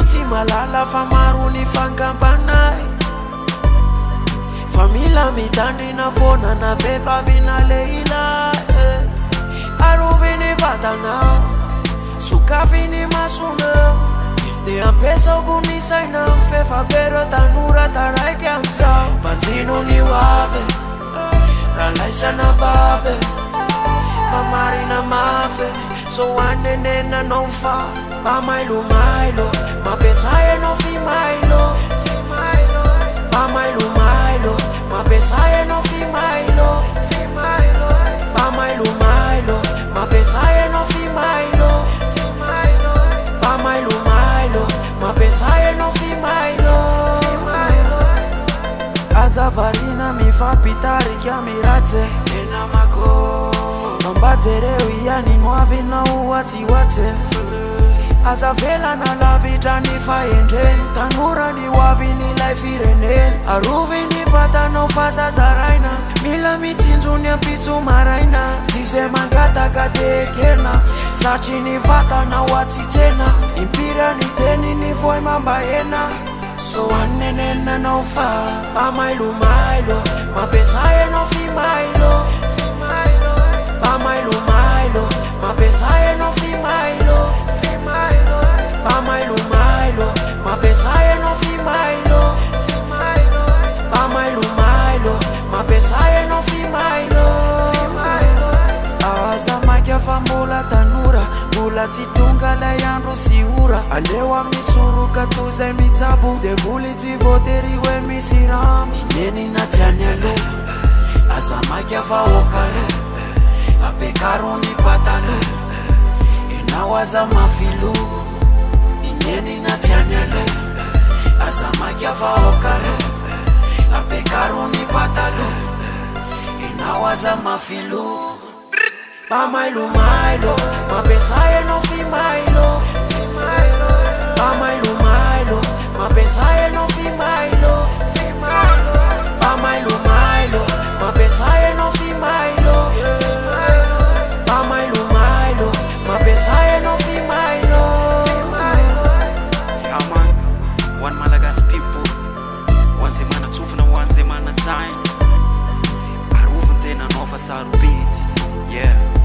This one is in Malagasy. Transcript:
tsy malala fa maro ny fankampanay fa mila mitandrina foana na vehivavy na lehilahy aroviny vatanao sokafiny masonao de ampiasaoko ny sainao fefabero tanora taraiky amizao vanjino ny hoavy raha laisana bavy mamarina mafy so anenena anao fa mamailomailo mampiasa anao fimailo mamailomailo mampiasa anao fimailo mamailomailo mampiasa anao fimailo mamailomailo mampiasa anao fimailo azavarina mifampitarika miratse enamako mambajereo ihany noavinao watsiwatse azavelana lavitra ny fahendreny tanora ny hoaviny lay fireneny aroviny vatanao fazazaraina mila mitsinjony ampitso maraina tsisy mangataka dekena satry ny vatanao atsitsena impiry ny teny ny voy mambahena so anenenanao fa mamailomailo mampiasa anao fimailo mamailomailo mampiasa anao fimailo mamailomailo mampiasa anao fimailo mamailomailo mampiasa anao fimailo aza maika fa mbola tanora mbola tsy tonga lay andro sy ora aleo amin'ny soroka toy zay mitsabo de voly tsy voatery hoe misy rano ineny na tsy any aloha aza maika fa okalo apekaro ny patalo enao aza mafilo ineny na tsy any aloha aza maika fa okalo apekaro ny patalo enao aza mafilo mamailomailo mampiasa anao fimailo mamailomailo mampiasa anao fimailo mamailomailo mampiasa anao fimailo mamailomailo mampiasa anao fimailo. Yeah man, one Malagasy people, one semana tsofina, one semana time arovin tena anao fa sarobidy, yeah.